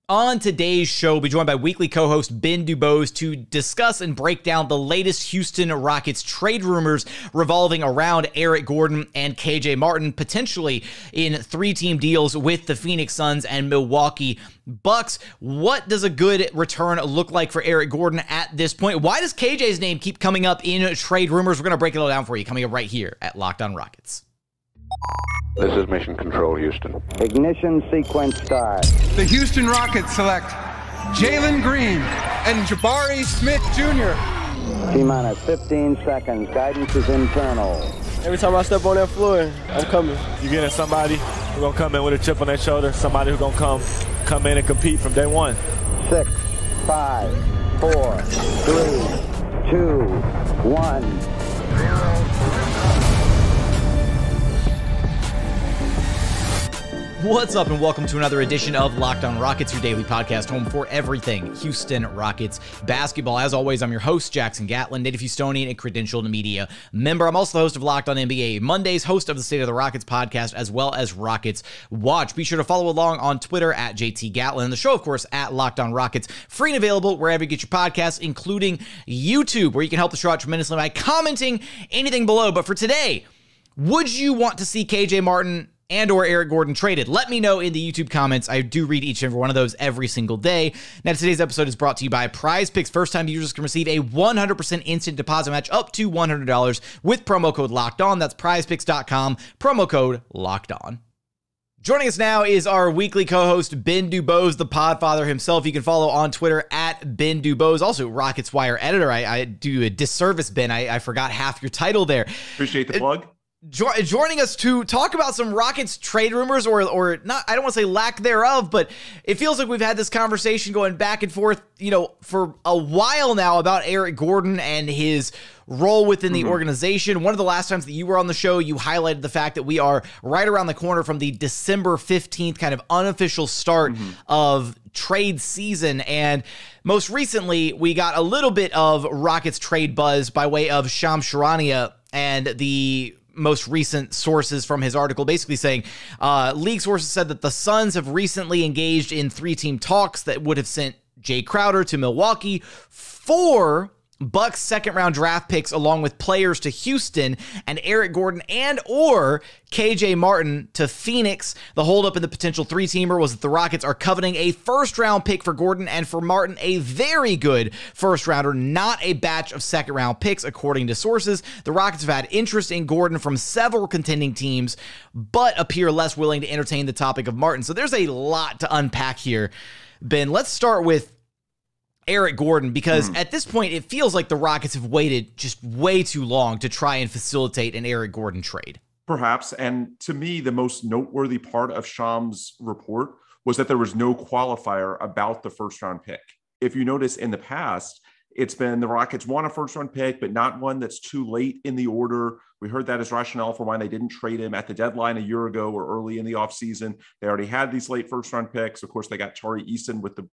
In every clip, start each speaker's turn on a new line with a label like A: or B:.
A: On today's show, we'll be joined by weekly co-host Ben DuBose to discuss and break down the latest Houston Rockets trade rumors revolving around Eric Gordon and KJ Martin, potentially in three-team deals with the Phoenix Suns and Milwaukee Bucks. What does a good return look like for Eric Gordon at this point? Why does KJ's name keep coming up in trade rumors? We're going to break it all down for you coming up right here at Locked On Rockets.
B: This is Mission Control, Houston.
C: Ignition sequence start.
D: The Houston Rockets select Jalen Green and Jabari Smith Jr.
C: T-minus 15 seconds. Guidance is internal.
E: Every time I step on that floor, I'm coming.
F: You're getting somebody who's going to come in with a chip on their shoulder, somebody who's going to come in and compete from day one.
C: 6, 5, 4, 3, 2, 1.
A: What's up, and welcome to another edition of Locked On Rockets, your daily podcast home for everything Houston Rockets basketball. As always, I'm your host, Jackson Gatlin, native Houstonian and credentialed media member. I'm also the host of Locked On NBA Mondays, host of the State of the Rockets podcast, as well as Rockets Watch. Be sure to follow along on Twitter at JT Gatlin, and the show, of course, at Locked On Rockets, free and available wherever you get your podcasts, including YouTube, where you can help the show out tremendously by commenting anything below. But for today, would you want to see KJ Martin and or Eric Gordon traded? Let me know in the YouTube comments. I do read each and every one of those every single day. Now, today's episode is brought to you by Prize Picks. First-time users can receive a 100% instant deposit match up to $100 with promo code Locked On. That's prizepicks.com, promo code Locked On. Joining us now is our weekly co-host, Ben DuBose, the podfather himself. You can follow on Twitter at Ben DuBose, also Rockets Wire editor. I do a disservice, Ben. I forgot half your title there.
G: Appreciate the plug.
A: Joining us to talk about some Rockets trade rumors, or not, I don't want to say lack thereof, but it feels like we've had this conversation going back and forth, for a while now about Eric Gordon and his role within the organization. One of the last times that you were on the show, you highlighted the fact that we are right around the corner from the December 15th kind of unofficial start of trade season. And most recently, we got a little bit of Rockets trade buzz by way of Shams Charania and the most recent sources from his article, basically saying league sources said that the Suns have recently engaged in three-team talks that would have sent Jay Crowder to Milwaukee, for Bucks second-round draft picks along with players to Houston, and Eric Gordon and or KJ Martin to Phoenix. The holdup in the potential three-teamer was that the Rockets are coveting a first-round pick for Gordon, and for Martin, a very good first-rounder, not a batch of second-round picks, according to sources. The Rockets have had interest in Gordon from several contending teams, but appear less willing to entertain the topic of Martin. So there's a lot to unpack here. Ben, let's start with Eric Gordon, because at this point, it feels like the Rockets have waited just way too long to try and facilitate an Eric Gordon trade.
G: Perhaps. And to me, the most noteworthy part of Shams' report was that there was no qualifier about the first round pick. If you notice in the past, it's been the Rockets want a first round pick, but not one that's too late in the order. We heard that as rationale for why they didn't trade him at the deadline a year ago or early in the offseason. They already had these late first round picks. Of course, they got Tari Eason with the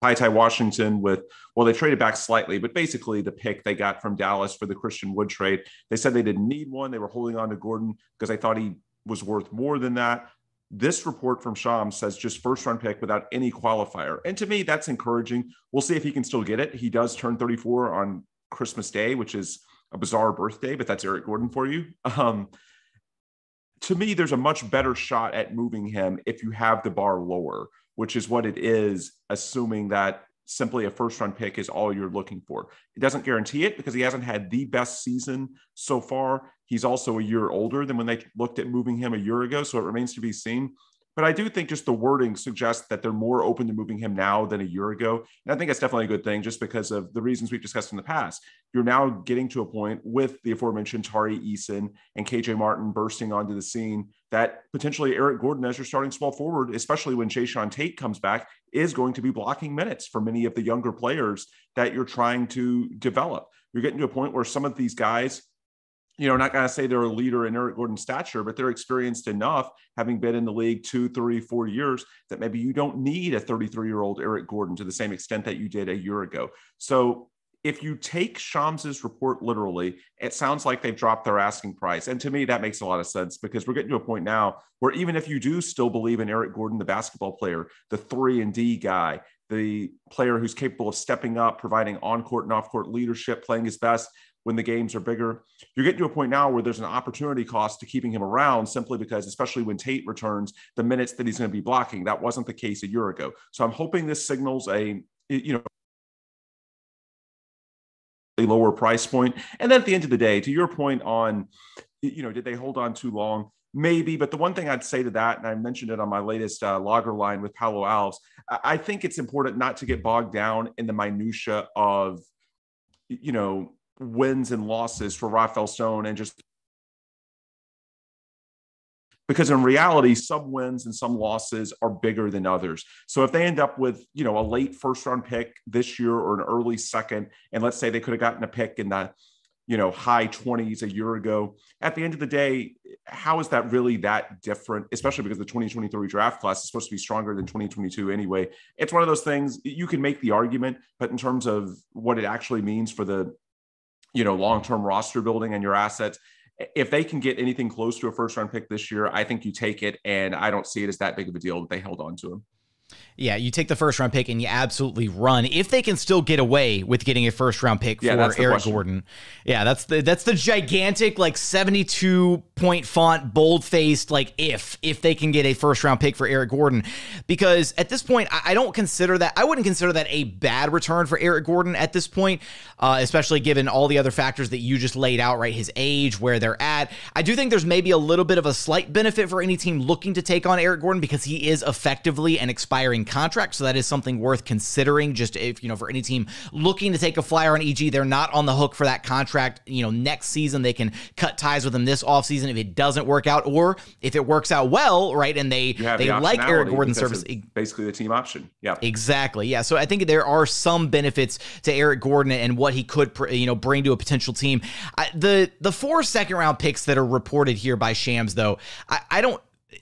G: Tate Washington they traded back slightly, but basically the pick they got from Dallas for the Christian Wood trade. They said they didn't need one. They were holding on to Gordon because they thought he was worth more than that. This report from Shams says just first round pick without any qualifier. And to me, that's encouraging. We'll see if he can still get it. He does turn 34 on Christmas Day, which is a bizarre birthday, but that's Eric Gordon for you. To me, there's a much better shot at moving him if you have the bar lower, which is what it is, assuming that simply a first-round pick is all you're looking for. It doesn't guarantee it because he hasn't had the best season so far. He's also a year older than when they looked at moving him a year ago, so it remains to be seen. But I do think just the wording suggests that they're more open to moving him now than a year ago. And I think that's definitely a good thing just because of the reasons we've discussed in the past. You're now getting to a point with the aforementioned Tari Eason and KJ Martin bursting onto the scene that potentially Eric Gordon, as your starting small forward, especially when Jae'Sean Tate comes back, is going to be blocking minutes for many of the younger players that you're trying to develop. You're getting to a point where some of these guys, not going to say they're a leader in Eric Gordon's stature, but they're experienced enough, having been in the league 2, 3, 4 years, that maybe you don't need a 33-year-old Eric Gordon to the same extent that you did a year ago. So if you take Shams's report literally, it sounds like they've dropped their asking price. And to me, that makes a lot of sense because we're getting to a point now where even if you do still believe in Eric Gordon, the basketball player, the 3-and-D guy, the player who's capable of stepping up, providing on-court and off-court leadership, playing his best when the games are bigger, you're getting to a point now where there's an opportunity cost to keeping him around simply because, especially when Tate returns, the minutes that he's going to be blocking, that wasn't the case a year ago. So I'm hoping this signals a lower price point. And then at the end of the day, to your point on, did they hold on too long? Maybe, but the one thing I'd say to that, and I mentioned it on my latest logger line with Palo Alves, I think it's important not to get bogged down in the minutia of, wins and losses for Rafael Stone and just because in reality, some wins and some losses are bigger than others. So if they end up with, a late first round pick this year or an early second, and let's say they could have gotten a pick in the, high 20s a year ago, at the end of the day, how is that really that different? Especially because the 2023 draft class is supposed to be stronger than 2022 anyway. It's one of those things you can make the argument, but in terms of what it actually means for the, long-term roster building and your assets, if they can get anything close to a first-round pick this year, I think you take it, and I don't see it as that big of a deal that they held on to him.
A: Yeah, you take the first round pick and you absolutely run. If they can still get away with getting a first round pick for Eric Gordon. Yeah, that's the gigantic 72-point font, bold-faced if they can get a first round pick for Eric Gordon. Because at this point, I wouldn't consider that a bad return for Eric Gordon at this point, especially given all the other factors that you just laid out, right? His age, where they're at. I do think there's maybe a little bit of a slight benefit for any team looking to take on Eric Gordon because he is effectively an expiring contract, so that is something worth considering. Just if for any team looking to take a flyer on EG, they're not on the hook for that contract. Next season they can cut ties with him this offseason if it doesn't work out, or if it works out well, right? And they like Eric Gordon's service,
G: basically the team option. Yeah,
A: exactly. Yeah, so I think there are some benefits to Eric Gordon and what he could bring to a potential team. The 4 second-round picks that are reported here by Shams, though, I don't.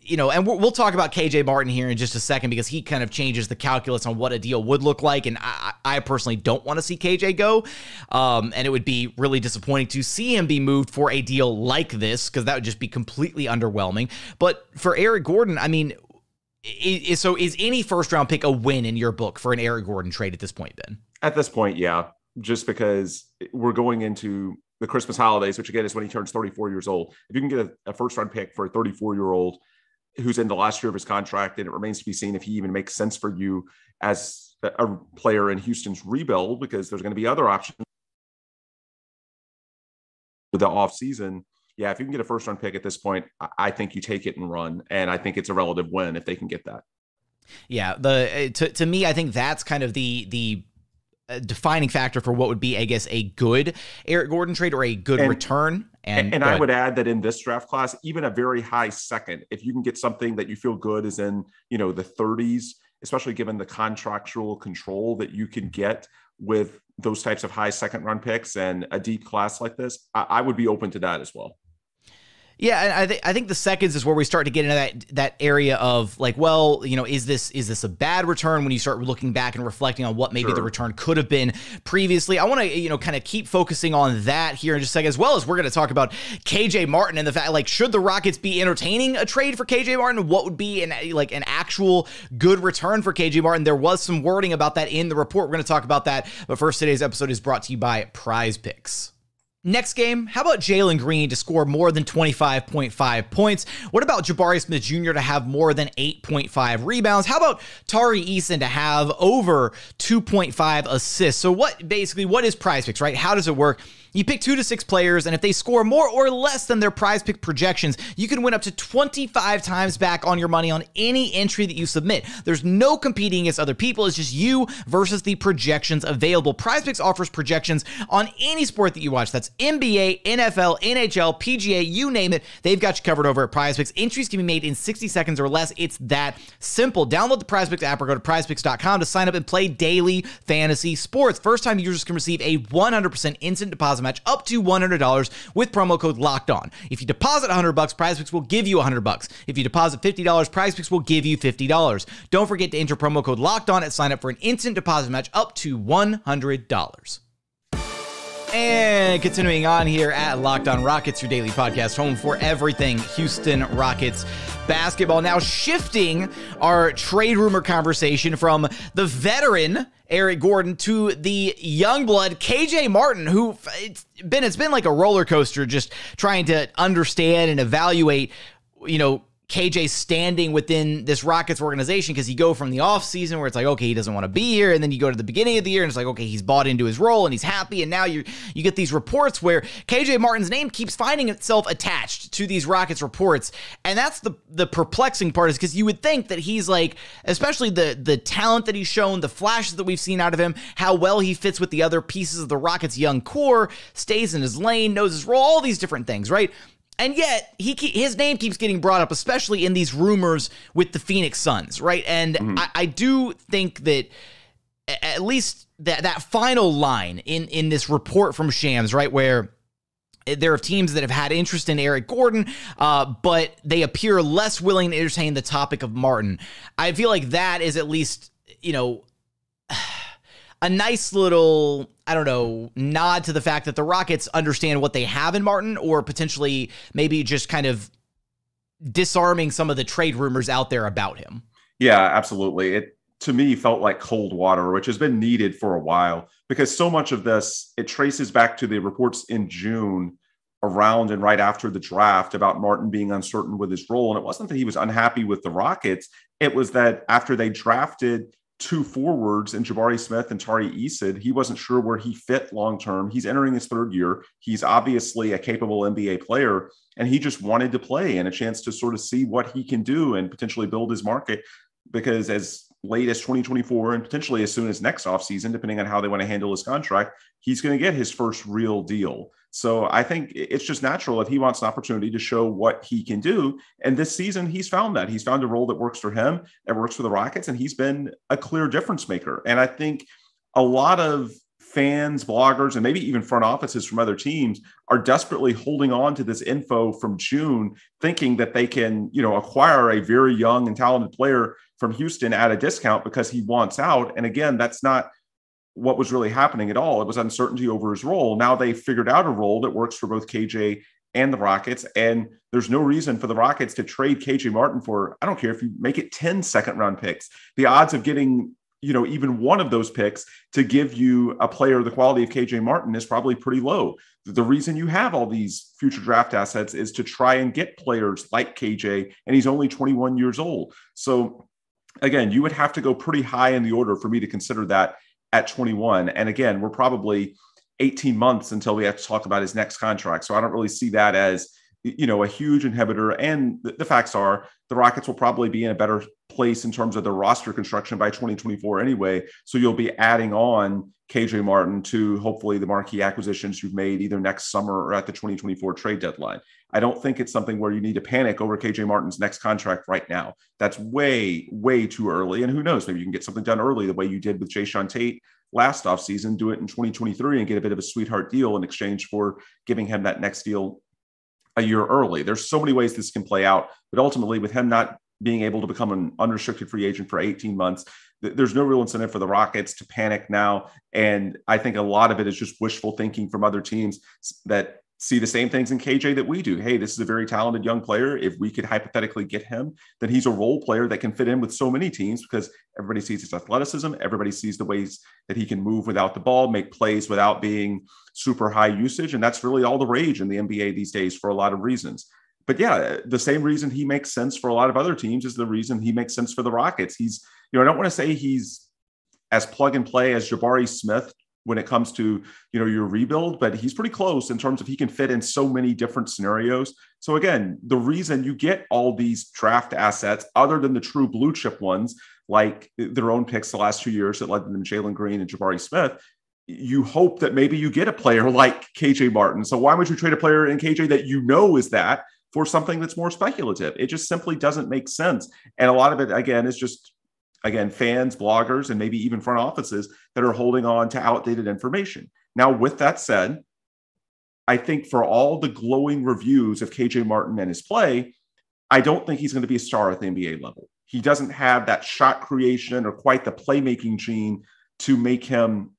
A: And we'll talk about KJ Martin here in just a second because he kind of changes the calculus on what a deal would look like. And I personally don't want to see KJ go. And it would be really disappointing to see him be moved for a deal like this because that would just be completely underwhelming. But for Eric Gordon, I mean, is any first round pick a win in your book for an Eric Gordon trade at this point, Ben?
G: At this point, yeah. Just because we're going into the Christmas holidays, which again is when he turns 34 years old. If you can get a first round pick for a 34-year-old who's in the last year of his contract, and it remains to be seen if he even makes sense for you as a player in Houston's rebuild, because there's going to be other options with the offseason. Yeah, if you can get a first-round pick at this point, I think you take it and run, and I think it's a relative win if they can get that.
A: Yeah, to me, I think that's kind of the defining factor for what would be, I guess, a good Eric Gordon trade or a good return.
G: And I would add that in this draft class, even a very high second, if you can get something that you feel good is in, the 30s, especially given the contractual control that you can get with those types of high second round picks and a deep class like this, I would be open to that as well.
A: Yeah, and I think the seconds is where we start to get into that area of is this a bad return when you start looking back and reflecting on what maybe the return could have been previously. I want to kind of keep focusing on that here in just a second, as well as we're going to talk about KJ Martin and the fact should the Rockets be entertaining a trade for KJ Martin? What would be an actual good return for KJ Martin? There was some wording about that in the report. We're going to talk about that, but first, today's episode is brought to you by Prize Picks. Next game, how about Jalen Green to score more than 25.5 points? What about Jabari Smith Jr. to have more than 8.5 rebounds? How about Tari Eason to have over 2.5 assists? So what is Prize Picks, right? How does it work? You pick 2 to 6 players, and if they score more or less than their Prize Pick projections, you can win up to 25 times back on your money on any entry that you submit. There's no competing against other people. It's just you versus the projections available. Prize Picks offers projections on any sport that you watch. That's NBA, NFL, NHL, PGA, you name it. They've got you covered over at Prize Picks. Entries can be made in 60 seconds or less. It's that simple. Download the Prize Picks app or go to prizepicks.com to sign up and play daily fantasy sports. First-time users can receive a 100% instant deposit match up to $100 with promo code LOCKEDON. If you deposit $100, Prize Picks will give you $100. If you deposit $50, Prize Picks will give you $50. Don't forget to enter promo code LOCKEDON at sign up for an instant deposit match up to $100. And continuing on here at Locked On Rockets, your daily podcast, home for everything Houston Rockets basketball. Now shifting our trade rumor conversation from the veteran Eric Gordon to the young blood KJ Martin, who it's been like a roller coaster just trying to understand and evaluate, KJ's standing within this Rockets organization, because you go from the offseason where it's like, okay, he doesn't want to be here, and then you go to the beginning of the year and it's like, okay, he's bought into his role and he's happy, and now you get these reports where KJ Martin's name keeps finding itself attached to these Rockets reports, and that's the perplexing part, is because you would think that he's like, especially the talent that he's shown, the flashes that we've seen out of him, how well he fits with the other pieces of the Rockets' young core, stays in his lane, knows his role, all these different things, right? And yet, his name keeps getting brought up, especially in these rumors with the Phoenix Suns, right? And I do think that at least that final line in this report from Shams, right, where there are teams that have had interest in Eric Gordon, but they appear less willing to entertain the topic of Martin. I feel like that is at least, a nice little, nod to the fact that the Rockets understand what they have in Martin, or potentially maybe just kind of disarming some of the trade rumors out there about him.
G: Yeah, absolutely. It, to me, felt like cold water, which has been needed for a while, because so much of this, it traces back to the reports in June around and right after the draft about Martin being uncertain with his role. And it wasn't that he was unhappy with the Rockets. It was that after they drafted two forwards in Jabari Smith and Tari Eason, he wasn't sure where he fit long-term. He's entering his third year. He's obviously a capable NBA player, and he just wanted to play and a chance to sort of see what he can do and potentially build his market, because as late as 2024 and potentially as soon as next offseason, depending on how they want to handle his contract, he's going to get his first real deal. So I think it's just natural that he wants an opportunity to show what he can do. And this season, he's found that. He's found a role that works for him, that works for the Rockets, and he's been a clear difference maker. And I think a lot of fans, bloggers, and maybe even front offices from other teams are desperately holding on to this info from June, thinking that they can, acquire a very young and talented player from Houston at a discount because he wants out. And again, that's not what was really happening at all. It was uncertainty over his role. Now they figured out a role that works for both KJ and the Rockets. And there's no reason for the Rockets to trade KJ Martin for, I don't care if you make it 10 second round picks. The odds of getting, even one of those picks to give you a player the quality of KJ Martin is probably pretty low. The reason you have all these future draft assets is to try and get players like KJ, and he's only 21 years old. So again, you would have to go pretty high in the order for me to consider that at 21. And again, we're probably 18 months until we have to talk about his next contract. So I don't really see that as, a huge inhibitor. And the facts are the Rockets will probably be in a better place in terms of their roster construction by 2024 anyway. So you'll be adding on KJ Martin to hopefully the marquee acquisitions you've made either next summer or at the 2024 trade deadline. I don't think it's something where you need to panic over KJ Martin's next contract right now. That's way, way too early. And who knows, maybe you can get something done early the way you did with Jae'Sean Tate last offseason, do it in 2023 and get a bit of a sweetheart deal in exchange for giving him that next deal a year early. There's so many ways this can play out, but ultimately with him not being able to become an unrestricted free agent for 18 months, there's no real incentive for the Rockets to panic now. And I think a lot of it is just wishful thinking from other teams that see the same things in KJ that we do. Hey, this is a very talented young player. If we could hypothetically get him, then he's a role player that can fit in with so many teams because everybody sees his athleticism. Everybody sees the ways that he can move without the ball, make plays without being super high usage. And that's really all the rage in the NBA these days for a lot of reasons. But yeah, the same reason he makes sense for a lot of other teams is the reason he makes sense for the Rockets. He's, I don't want to say he's as plug and play as Jabari Smith when it comes to, your rebuild, but he's pretty close in terms of he can fit in so many different scenarios. So again, the reason you get all these draft assets, other than the true blue chip ones, like their own picks the last 2 years that led them to Jalen Green and Jabari Smith, you hope that maybe you get a player like KJ Martin. So why would you trade a player in KJ that is that for something that's more speculative? It just simply doesn't make sense. And a lot of it, again, is just, fans, bloggers, and maybe even front offices that are holding on to outdated information. Now, with that said, I think for all the glowing reviews of KJ Martin and his play, I don't think he's going to be a star at the NBA level. He doesn't have that shot creation or quite the playmaking gene to make him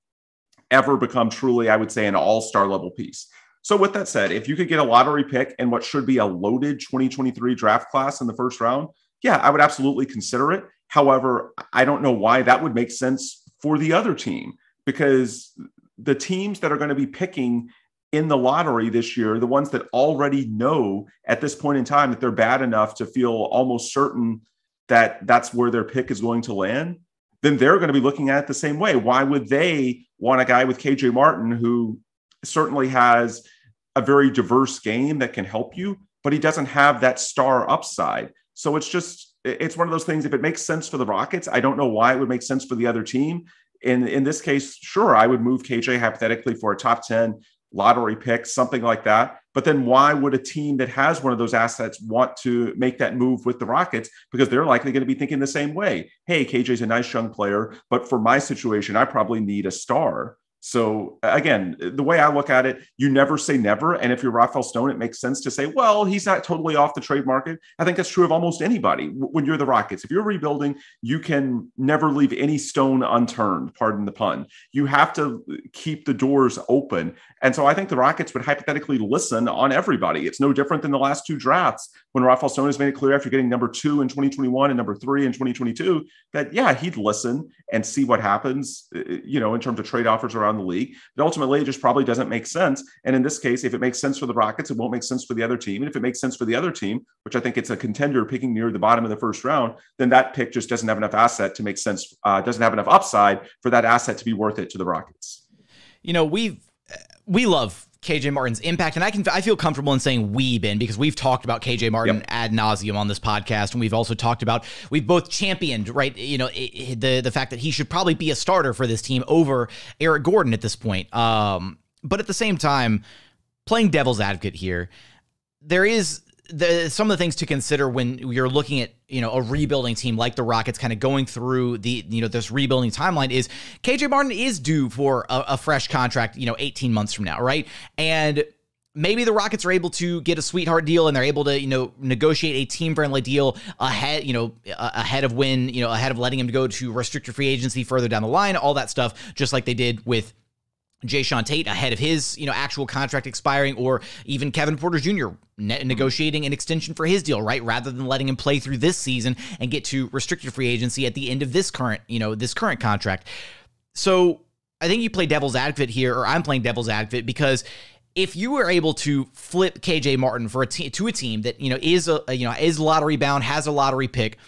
G: ever become truly, I would say, an all-star level piece. So with that said, if you could get a lottery pick in what should be a loaded 2023 draft class in the first round, yeah, I would absolutely consider it. However, I don't know why that would make sense for the other team, because the teams that are going to be picking in the lottery this year, the ones that already know at this point in time that they're bad enough to feel almost certain that that's where their pick is going to land, then they're going to be looking at it the same way. Why would they want a guy with KJ Martin, who certainly has a very diverse game that can help you, but he doesn't have that star upside? So it's one of those things. If it makes sense for the Rockets, I don't know why it would make sense for the other team. In this case, sure, I would move KJ hypothetically for a top 10 lottery pick, something like that. But then why would a team that has one of those assets want to make that move with the Rockets? Because they're likely going to be thinking the same way. Hey, KJ's a nice young player, but for my situation, I probably need a star. So again, the way I look at it, you never say never. And if you're Rafael Stone, it makes sense to say, well, he's not totally off the trade market. I think that's true of almost anybody. When you're the Rockets, if you're rebuilding, you can never leave any stone unturned, pardon the pun. You have to keep the doors open. And so I think the Rockets would hypothetically listen on everybody. It's no different than the last two drafts when Rafael Stone has made it clear after getting number 2 in 2021 and number 3 in 2022 that, yeah, he'd listen and see what happens, in terms of trade offers around the league. But ultimately, it just probably doesn't make sense. And in this case, if it makes sense for the Rockets, it won't make sense for the other team. And if it makes sense for the other team, which I think it's a contender picking near the bottom of the first round, then that pick just doesn't have enough asset to make sense, doesn't have enough upside for that asset to be worth it to the Rockets.
A: We love KJ Martin's impact, and I feel comfortable in saying we, Ben, because we've talked about KJ Martin ad nauseum on this podcast, and we've both championed, right, the fact that he should probably be a starter for this team over Eric Gordon at this point. But at the same time, playing devil's advocate here, there is some of the things to consider when you're looking at, a rebuilding team like the Rockets kind of going through this rebuilding timeline is KJ Martin is due for a fresh contract, 18 months from now. Right. And maybe the Rockets are able to get a sweetheart deal and they're able to, negotiate a team friendly deal ahead of letting him go to restricted free agency further down the line, all that stuff, just like they did with Jae'Sean Tate ahead of his, actual contract expiring, or even Kevin Porter Jr. Negotiating an extension for his deal, right? Rather than letting him play through this season and get to restricted free agency at the end of this current contract. So I think you play devil's advocate here, or I'm playing devil's advocate, because if you were able to flip KJ Martin to a team that, is lottery bound, has a lottery pick,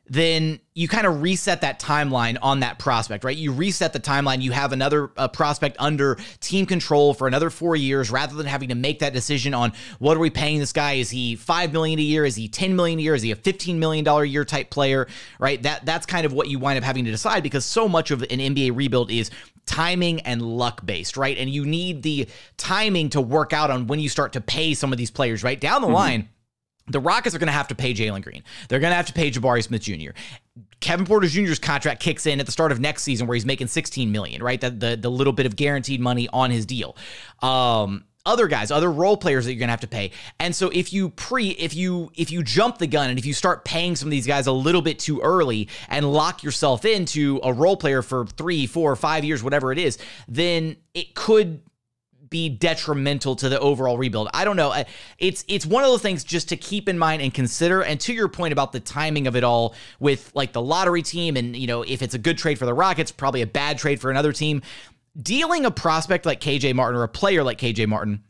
A: then you kind of reset that timeline on that prospect, right? You reset the timeline. You have another prospect under team control for another 4 years, rather than having to make that decision on what are we paying this guy? Is he $5 million a year? Is he $10 million a year? Is he a $15 million a year type player, right? That's kind of what you wind up having to decide, because so much of an NBA rebuild is timing and luck based, right? And you need the timing to work out on when you start to pay some of these players, right? Down the line, the Rockets are going to have to pay Jalen Green. They're going to have to pay Jabari Smith Jr. Kevin Porter Jr.'s contract kicks in at the start of next season, where he's making $16 million, right? The little bit of guaranteed money on his deal. Other guys, other role players that you're going to have to pay. And so if you jump the gun and if you start paying some of these guys a little bit too early and lock yourself into a role player for 3, 4, 5 years, whatever it is, then it could be detrimental to the overall rebuild. I don't know. It's one of those things just to keep in mind and consider. And to your point about the timing of it all with like the lottery team, and if it's a good trade for the Rockets, probably a bad trade for another team. Dealing a prospect like KJ Martin, or a player like KJ Martin,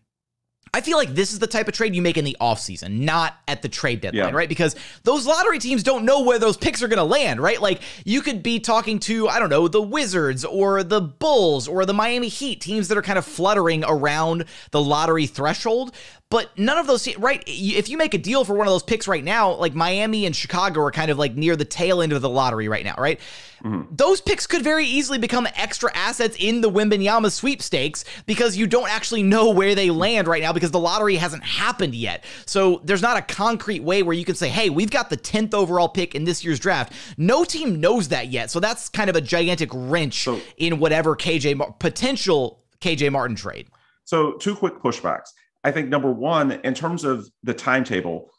A: I feel like this is the type of trade you make in the offseason, not at the trade deadline, right? Because those lottery teams don't know where those picks are going to land, right? Like, you could be talking to, I don't know, the Wizards or the Bulls or the Miami Heat, teams that are kind of fluttering around the lottery threshold. But none of those, right? If you make a deal for one of those picks right now, like Miami and Chicago are kind of like near the tail end of the lottery right now, right? Mm-hmm. Those picks could very easily become extra assets in the Wembanyama sweepstakes, because you don't actually know where they land right now, because the lottery hasn't happened yet. So there's not a concrete way where you can say, hey, we've got the 10th overall pick in this year's draft. No team knows that yet. So that's kind of a gigantic wrench in whatever potential KJ Martin trade.
G: So 2 quick pushbacks. I think number one, in terms of the timetable,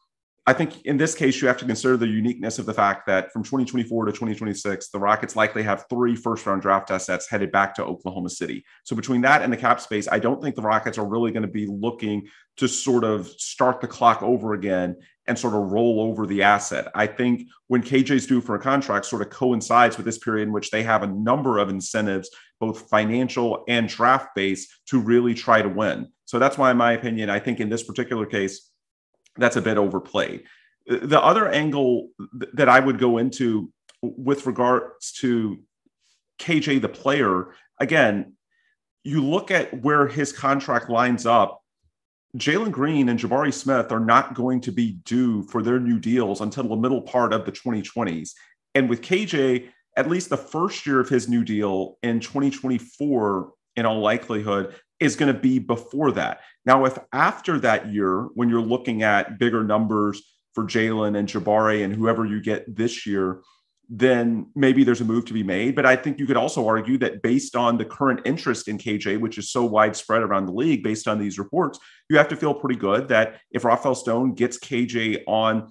G: I think in this case, you have to consider the uniqueness of the fact that from 2024 to 2026, the Rockets likely have 3 first-round draft assets headed back to Oklahoma City. So between that and the cap space, I don't think the Rockets are really going to be looking to sort of start the clock over again and sort of roll over the asset. I think when KJ's due for a contract sort of coincides with this period in which they have a number of incentives, both financial and draft-based, to really try to win. So that's why, in my opinion, I think in this particular case, that's a bit overplayed. The other angle that I would go into with regards to KJ, the player, again, you look at where his contract lines up. Jalen Green and Jabari Smith are not going to be due for their new deals until the middle part of the 2020s. And with KJ, at least the first year of his new deal in 2024, in all likelihood, is going to be before that. Now, if after that year, when you're looking at bigger numbers for Jalen and Jabari and whoever you get this year, then maybe there's a move to be made. But I think you could also argue that based on the current interest in KJ, which is so widespread around the league, based on these reports, you have to feel pretty good that if Rafael Stone gets KJ on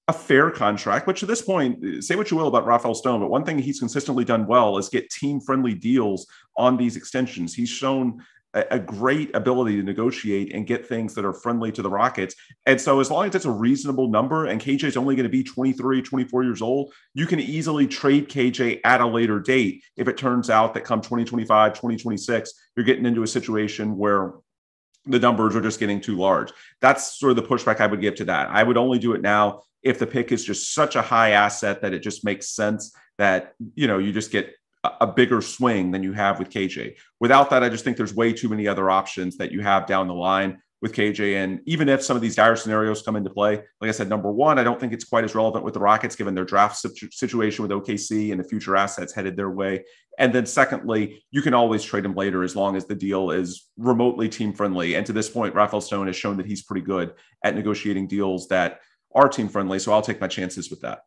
G: a fair contract, which at this point, say what you will about Rafael Stone, but one thing he's consistently done well is get team-friendly deals on these extensions. He's shown a great ability to negotiate and get things that are friendly to the Rockets. And so as long as it's a reasonable number and KJ is only going to be 23, 24 years old, you can easily trade KJ at a later date if it turns out that come 2025, 2026, you're getting into a situation where the numbers are just getting too large. That's sort of the pushback I would give to that. I would only do it now if the pick is just such a high asset that it just makes sense that, you just get a bigger swing than you have with KJ. Without that, I just think there's way too many other options that you have down the line with KJ. And even if some of these dire scenarios come into play, like I said, number one, I don't think it's quite as relevant with the Rockets given their draft situation with OKC and the future assets headed their way. And then secondly, you can always trade him later as long as the deal is remotely team friendly. And to this point, Rafael Stone has shown that he's pretty good at negotiating deals that are team friendly. So I'll take my chances with that.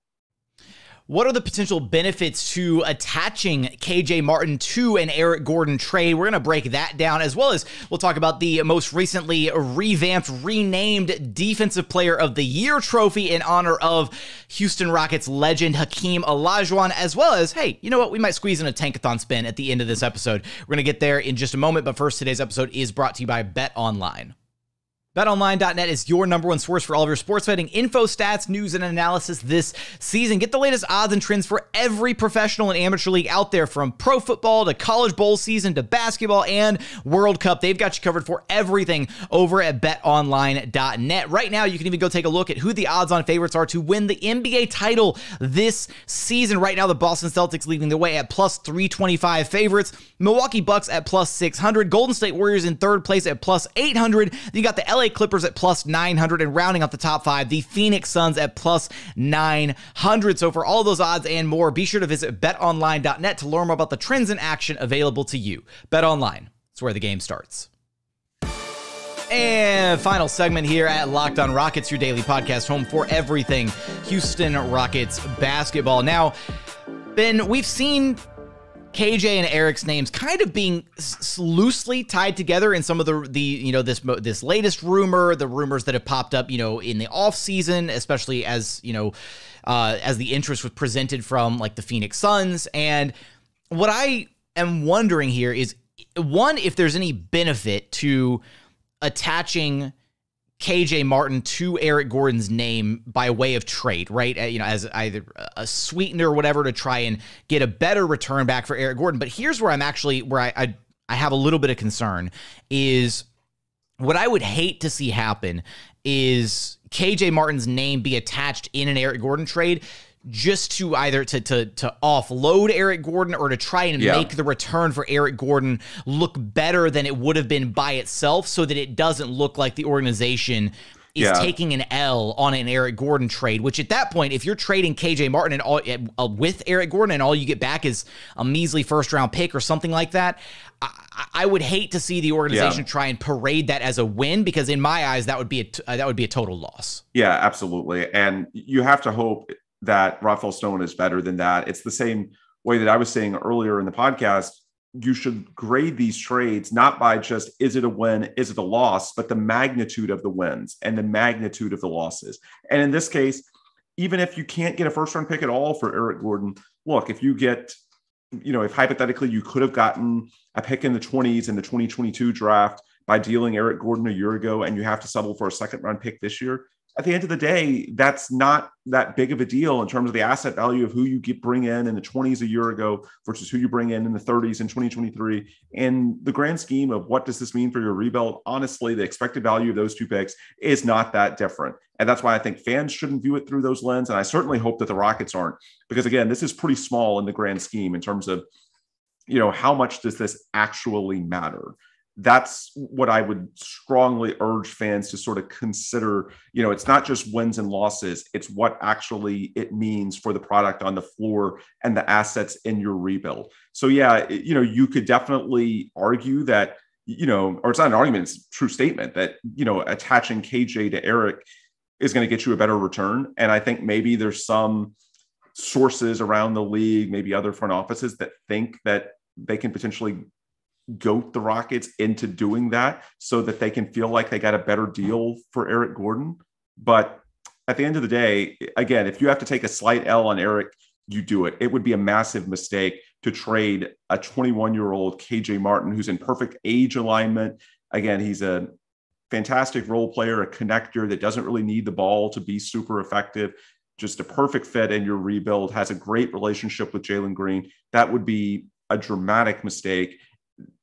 A: What are the potential benefits to attaching KJ Martin to an Eric Gordon trade? We're going to break that down, as well as we'll talk about the most recently revamped, renamed Defensive Player of the Year trophy in honor of Houston Rockets legend Hakeem Olajuwon, as well as, hey, you know what? We might squeeze in a tankathon spin at the end of this episode. We're going to get there in just a moment, but first, today's episode is brought to you by BetOnline. BetOnline.net is your number one source for all of your sports betting info, stats, news, and analysis this season. Get the latest odds and trends for every professional and amateur league out there, from pro football to college bowl season to basketball and World Cup. They've got you covered for everything over at BetOnline.net. Right now, you can even go take a look at who the odds-on favorites are to win the NBA title this season. Right now, the Boston Celtics leading the way at plus 325 favorites. Milwaukee Bucks at plus 600. Golden State Warriors in third place at plus 800. You got the LA Clippers at plus 900, and rounding out the top 5, the Phoenix Suns at plus 900. So for all those odds and more, be sure to visit betonline.net to learn more about the trends in action available to you. BetOnline, it's where the game starts. And final segment here at Locked On Rockets, your daily podcast home for everything Houston Rockets basketball. Now, Ben, we've seen KJ and Eric's names kind of being loosely tied together in some of this latest rumor, the rumors that have popped up, in the off season, especially as the interest was presented from like the Phoenix Suns. And what I am wondering here is, one, if there's any benefit to attaching KJ Martin to Eric Gordon's name by way of trade, right? As either a sweetener or whatever to try and get a better return back for Eric Gordon. But here's where I have a little bit of concern is what I would hate to see happen is KJ Martin's name be attached in an Eric Gordon trade just to either to offload Eric Gordon or to try and make the return for Eric Gordon look better than it would have been by itself, so that it doesn't look like the organization is taking an L on an Eric Gordon trade, which at that point, if you're trading KJ Martin and all with Eric Gordon and all you get back is a measly first-round pick or something like that, I would hate to see the organization try and parade that as a win, because in my eyes, that would be a total loss. Yeah,
G: absolutely. And you have to hope that Rafael Stone is better than that. It's the same way that I was saying earlier in the podcast. you should grade these trades not by just, is it a win, is it a loss, but the magnitude of the wins and the magnitude of the losses. And in this case, even if you can't get a first round pick at all for Eric Gordon, look, if you get, if hypothetically you could have gotten a pick in the 20s in the 2022 draft by dealing Eric Gordon a year ago, and you have to settle for a second round pick this year, at the end of the day, that's not that big of a deal in terms of the asset value of who you bring in the 20s a year ago versus who you bring in the 30s in 2023. And the grand scheme of what does this mean for your rebuild? Honestly, the expected value of those two picks is not that different. And that's why I think fans shouldn't view it through those lenses. And I certainly hope that the Rockets aren't, because again, this is pretty small in the grand scheme in terms of, how much does this actually matter? That's what I would strongly urge fans to sort of consider. It's not just wins and losses. It's what actually it means for the product on the floor and the assets in your rebuild. So yeah, you could definitely argue that, or it's not an argument, it's a true statement that, attaching KJ to Eric is going to get you a better return. And I think maybe there's some sources around the league, maybe other front offices that think that they can potentially goat the Rockets into doing that so that they can feel like they got a better deal for Eric Gordon. But at the end of the day, again, if you have to take a slight L on Eric, you do it. It would be a massive mistake to trade a 21-year-old KJ Martin who's in perfect age alignment. Again, he's a fantastic role player, a connector that doesn't really need the ball to be super effective. Just a perfect fit in your rebuild, has a great relationship with Jalen Green. That would be a dramatic mistake,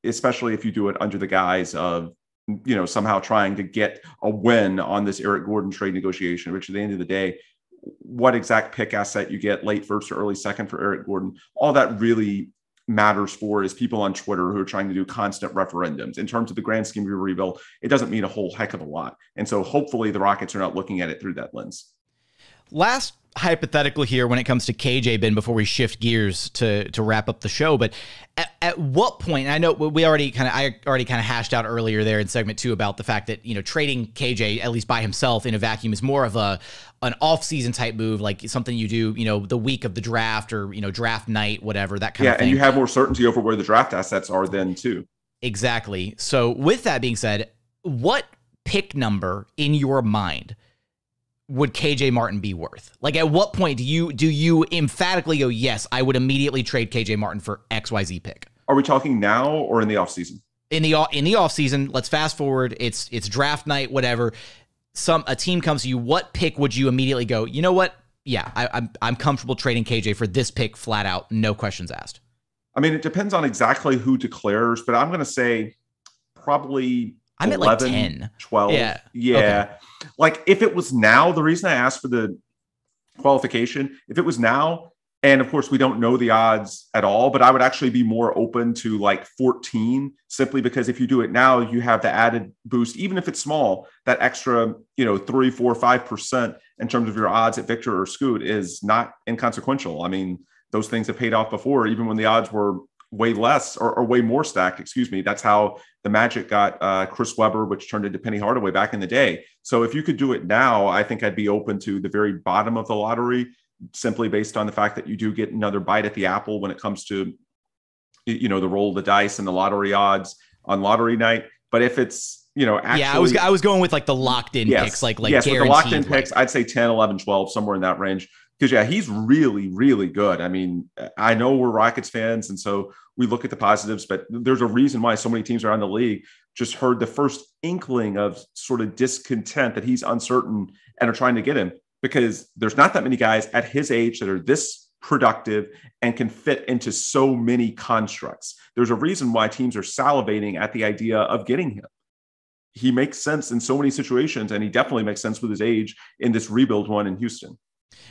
G: especially if you do it under the guise of, somehow trying to get a win on this Eric Gordon trade negotiation, which at the end of the day, what exact pick asset you get late first or early second for Eric Gordon, all that really matters for is people on Twitter who are trying to do constant referendums. In terms of the grand scheme of your rebuild, it doesn't mean a whole heck of a lot. And so hopefully the Rockets are not looking at it through that lens.
A: Last hypothetical here when it comes to KJ, Ben, before we shift gears to wrap up the show, but at what point, and I know I already kind of hashed out earlier there in segment 2 about the fact that, trading KJ, at least by himself in a vacuum, is more of an off-season type move, like something you do, the week of the draft or, draft night, whatever, that kind of thing. Yeah, and
G: you have more certainty over where the draft assets are then too.
A: Exactly. So with that being said, what pick number in your mind would KJ Martin be worth? Like, at what point do you emphatically go, yes, I would immediately trade KJ Martin for XYZ pick?
G: Are we talking now or in the offseason?
A: In the offseason, let's fast forward. It's draft night, whatever. A team comes to you. What pick would you immediately go, you know what? Yeah, I'm comfortable trading KJ for this pick flat out, no questions asked. I
G: mean, it depends on exactly who declares, but I'm going to say probably
A: I'm
G: 11,
A: at like 10,
G: 12.
A: Yeah.
G: Okay. Like if it was now, the reason I asked for the qualification, if it was now, and of course we don't know the odds at all, but I would actually be more open to like 14, simply because if you do it now, you have the added boost, even if it's small, that extra, 3, 4, 5% in terms of your odds at Victor or Scoot is not inconsequential. I mean, those things have paid off before, even when the odds were way less or way more stacked, excuse me. That's how the Magic got Chris Webber, which turned into Penny Hardaway back in the day. So if you could do it now, I think I'd be open to the very bottom of the lottery, simply based on the fact that you do get another bite at the apple when it comes to, the roll of the dice and the lottery odds on lottery night. But if it's, actually,
A: I was going with like the locked in picks, like
G: with the locked in picks, I'd say 10, 11, 12, somewhere in that range. Because, he's really, really good. I mean, I know we're Rockets fans, and so we look at the positives, but there's a reason why so many teams around the league just heard the first inkling of sort of discontent that he's uncertain and are trying to get him, because there's not that many guys at his age that are this productive and can fit into so many constructs. There's a reason why teams are salivating at the idea of getting him. He makes sense in so many situations, and he definitely makes sense with his age in this rebuild one in Houston.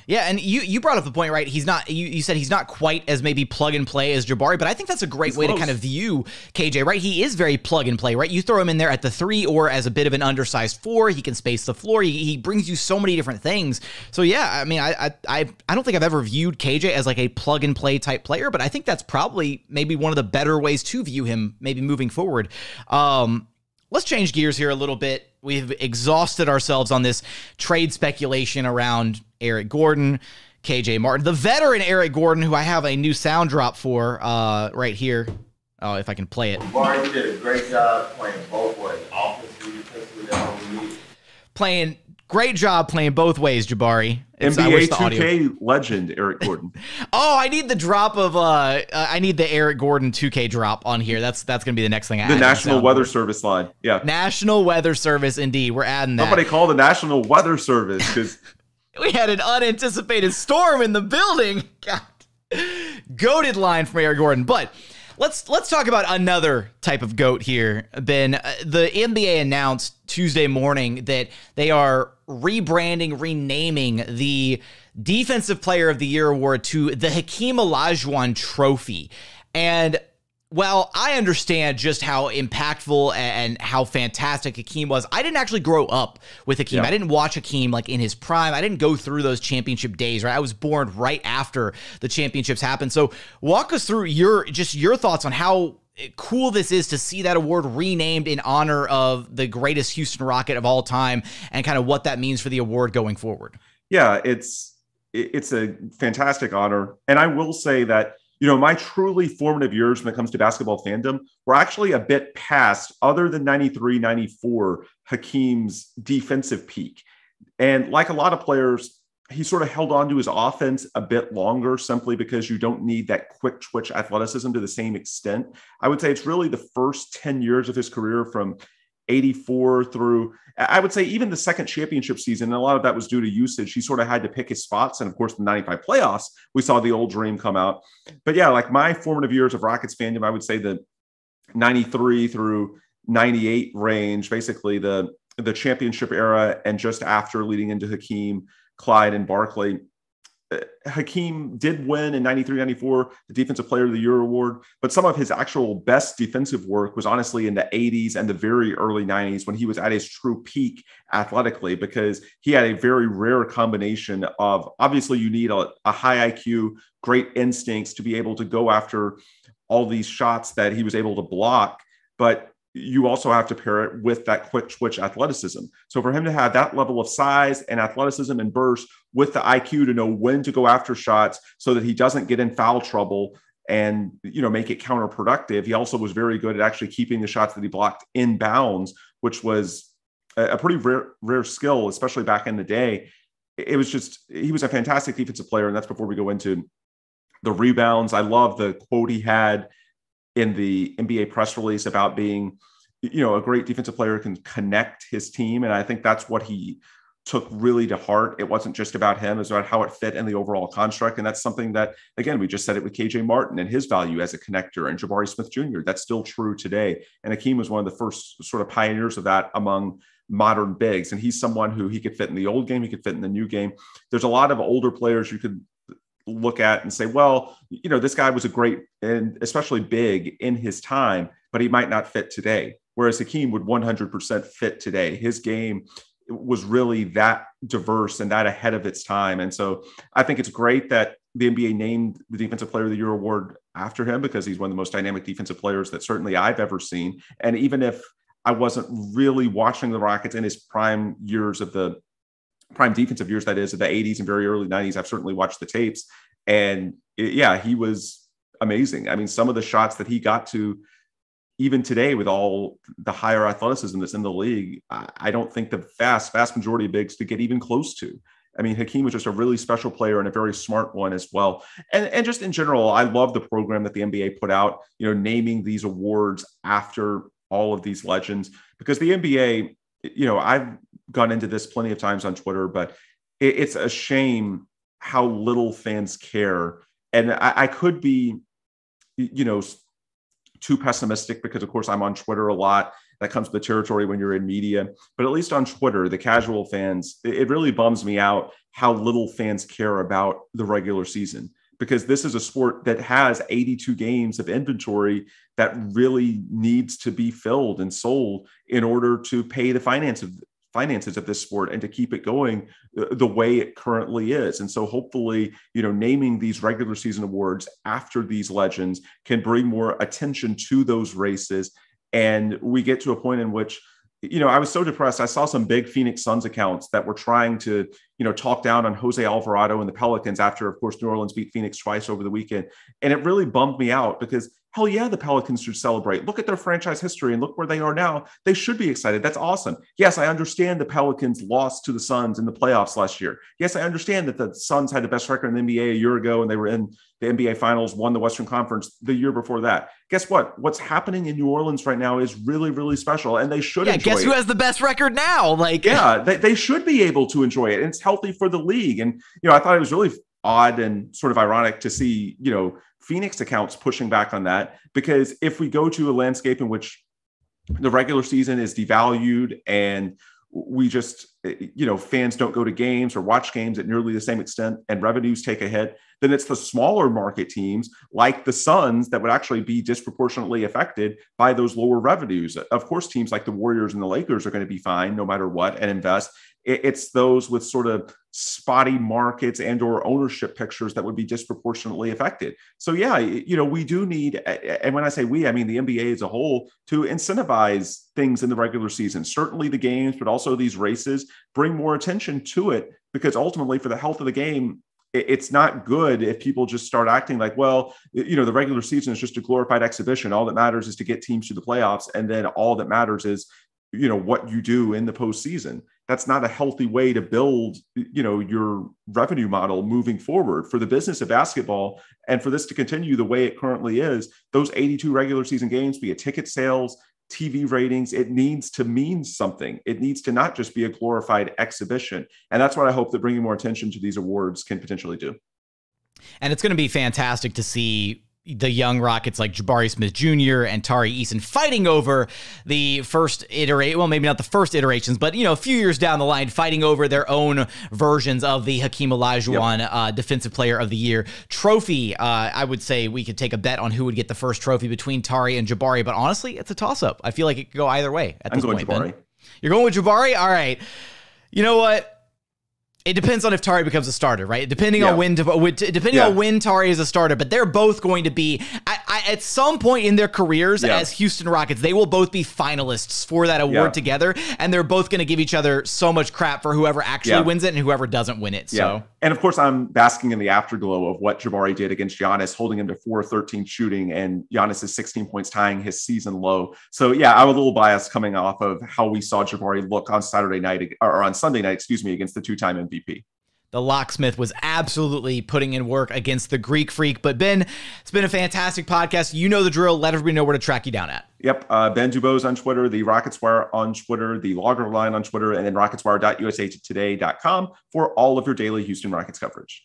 A: Yeah, and you brought up the point, right? He's not. You said he's not quite as maybe plug and play as Jabari, but I think that's a great way to kind of view KJ, right? He is very plug and play, right? You throw him in there at the 3 or as a bit of an undersized 4. He can space the floor. He brings you so many different things. So yeah, I mean, I don't think I've ever viewed KJ as like a plug and play type player, but I think that's probably maybe one of the better ways to view him, maybe moving forward. Let's change gears here a little bit. We've exhausted ourselves on this trade speculation around Eric Gordon, KJ Martin, the veteran Eric Gordon, who I have a new sound drop for right here. if I can play it.
H: Jabari, you did a great job playing both ways, offensively, defensively, that whole league.
A: Great job playing both ways, Jabari.
G: NBA 2K legend, Eric Gordon.
A: Oh, I need the drop of I need the Eric Gordon 2K drop on here. That's going to be the next thing I add.
G: The National Weather Service line. Yeah.
A: National Weather Service, indeed. We're adding that.
G: Somebody call the National Weather Service because
A: we had an unanticipated storm in the building. God. Goated line from Eric Gordon. But let's talk about another type of GOAT here, Ben. The NBA announced Tuesday morning that they are renaming the Defensive Player of the Year award to the Hakeem Olajuwon Trophy. And while I understand just how impactful and how fantastic Hakeem was, I didn't actually grow up with Hakeem. I didn't watch Hakeem like in his prime. I didn't go through those championship days, right? I was born right after the championships happened. So walk us through your thoughts on how cool this is to see that award renamed in honor of the greatest Houston Rocket of all time and kind of what that means for the award going forward.
G: Yeah, it's a fantastic honor. And I will say that, you know, my truly formative years when it comes to basketball fandom were actually a bit past, other than 93, 94, Hakeem's defensive peak. And like a lot of players, he sort of held on to his offense a bit longer simply because you don't need that quick twitch athleticism to the same extent. I would say it's really the first 10 years of his career from 84 through, I would say even the second championship season, and a lot of that was due to usage. He sort of had to pick his spots. And of course, the 95 playoffs, we saw the old dream come out. But yeah, like my formative years of Rockets fandom, I would say the 93 through 98 range, basically the championship era and just after leading into Hakeem, Clyde, and Barkley. Hakeem did win in 93, 94, the Defensive Player of the Year award, but some of his actual best defensive work was honestly in the 80s and the very early 90s when he was at his true peak athletically, because he had a very rare combination of, obviously you need a high IQ, great instincts to be able to go after all these shots that he was able to block, but you also have to pair it with that quick twitch athleticism. So for him to have that level of size and athleticism and burst with the IQ to know when to go after shots so that he doesn't get in foul trouble and, you know, make it counterproductive. He also was very good at actually keeping the shots that he blocked in bounds, which was a pretty rare skill, especially back in the day. It was just, he was a fantastic defensive player. And that's before we go into the rebounds. I love the quote he had in the NBA press release about being, you know, a great defensive player can connect his team. And I think that's what he took really to heart. It wasn't just about him, it was about how it fit in the overall construct. And that's something that, again, we just said it with KJ Martin and his value as a connector, and Jabari Smith Jr. That's still true today. And Hakeem was one of the first sort of pioneers of that among modern bigs. And he's someone who he could fit in the old game, he could fit in the new game. There's a lot of older players you could look at and say, well, you know, this guy was a great and especially big in his time, but he might not fit today. Whereas Hakeem would 100% fit today. His game was really that diverse and that ahead of its time. And so I think it's great that the NBA named the Defensive Player of the Year award after him, because he's one of the most dynamic defensive players that certainly I've ever seen. And even if I wasn't really watching the Rockets in his prime years of the prime defensive years, that is, of the 80s and very early 90s, I've certainly watched the tapes. And yeah, he was amazing. I mean, some of the shots that he got to, even today with all the higher athleticism that's in the league, I don't think the vast majority of bigs could get even close to. I mean, Hakeem was just a really special player and a very smart one as well. And just in general, I love the program that the NBA put out, you know, naming these awards after all of these legends, because the NBA, you know, I've gone into this plenty of times on Twitter, but it's a shame how little fans care. And I could be, you know, too pessimistic because, of course, I'm on Twitter a lot. That comes with the territory when you're in media. But at least on Twitter, the casual fans, it really bums me out how little fans care about the regular season, because this is a sport that has 82 games of inventory that really needs to be filled and sold in order to pay the finances of this sport and to keep it going the way it currently is. And so hopefully, you know, naming these regular season awards after these legends can bring more attention to those races. And we get to a point in which, you know, I was so depressed. I saw some big Phoenix Suns accounts that were trying to, you know, talk down on Jose Alvarado and the Pelicans after, of course, New Orleans beat Phoenix twice over the weekend. And it really bummed me out, because hell yeah, the Pelicans should celebrate. Look at their franchise history and look where they are now. They should be excited. That's awesome. Yes, I understand the Pelicans lost to the Suns in the playoffs last year. Yes, I understand that the Suns had the best record in the NBA a year ago and they were in the NBA Finals, won the Western Conference the year before that. Guess what? What's happening in New Orleans right now is really, really special, and they should enjoy it.
A: Guess who has the best record now?
G: They should be able to enjoy it, and it's healthy for the league. And, I thought it was really odd and sort of ironic to see, Phoenix accounts pushing back on that, because if we go to a landscape in which the regular season is devalued and we just, fans don't go to games or watch games at nearly the same extent and revenues take a hit, then it's the smaller market teams like the Suns that would actually be disproportionately affected by those lower revenues. Of course, teams like the Warriors and the Lakers are going to be fine no matter what and invest. It's those with sort of spotty markets and or ownership pictures that would be disproportionately affected. So yeah, we do need, and when I say we, I mean the NBA as a whole, to incentivize things in the regular season, certainly the games, but also these races, bring more attention to it, because ultimately for the health of the game, it's not good if people just start acting like, well, the regular season is just a glorified exhibition. All that matters is to get teams to the playoffs. And then all that matters is, what you do in the postseason. That's not a healthy way to build, your revenue model moving forward for the business of basketball. And for this to continue the way it currently is, those 82 regular season games, be it ticket sales, TV ratings, it needs to mean something. It needs to not just be a glorified exhibition. And that's what I hope that bringing more attention to these awards can potentially do.
A: And it's going to be fantastic to see the young Rockets like Jabari Smith Jr. and Tari Eason fighting over the first iteration, well, maybe not the first iterations, but, a few years down the line, fighting over their own versions of the Hakeem Olajuwon Defensive Player of the Year trophy. I would say we could take a bet on who would get the first trophy between Tari and Jabari, but honestly, it's a toss-up. I feel like it could go either way at this point.
G: I'm going Jabari.
A: Ben. You're going with Jabari? All right. You know what? It depends on if Tari becomes a starter, right? Depending on when Tari is a starter, but they're both going to be at some point in their careers as Houston Rockets. They will both be finalists for that award together, and they're both going to give each other so much crap for whoever actually wins it and whoever doesn't win it. So,
G: and of course, I'm basking in the afterglow of what Jabari did against Giannis, holding him to 4-13 shooting, and Giannis is 16 points, tying his season low. So I was a little biased coming off of how we saw Jabari look on Sunday night against the two-time MVP.
A: The locksmith was absolutely putting in work against the Greek Freak. But Ben, it's been a fantastic podcast. You know the drill. Let everybody know where to track you down at.
G: Yep. Ben DuBose on Twitter, the Rockets Wire on Twitter, the Logger Line on Twitter, and then rocketswire.usatoday.com for all of your daily Houston Rockets coverage.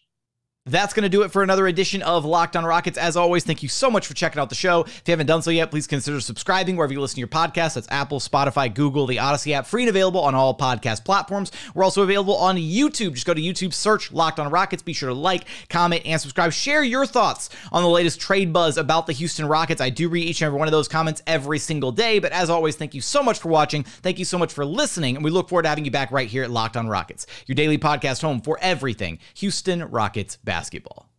A: That's going to do it for another edition of Locked on Rockets. As always, thank you so much for checking out the show. If you haven't done so yet, please consider subscribing wherever you listen to your podcasts. That's Apple, Spotify, Google, the Odyssey app, free and available on all podcast platforms. We're also available on YouTube. Just go to YouTube, search Locked on Rockets. Be sure to like, comment, and subscribe. Share your thoughts on the latest trade buzz about the Houston Rockets. I do read each and every one of those comments every single day. But as always, thank you so much for watching. Thank you so much for listening. And we look forward to having you back right here at Locked on Rockets, your daily podcast home for everything Houston Rockets basketball.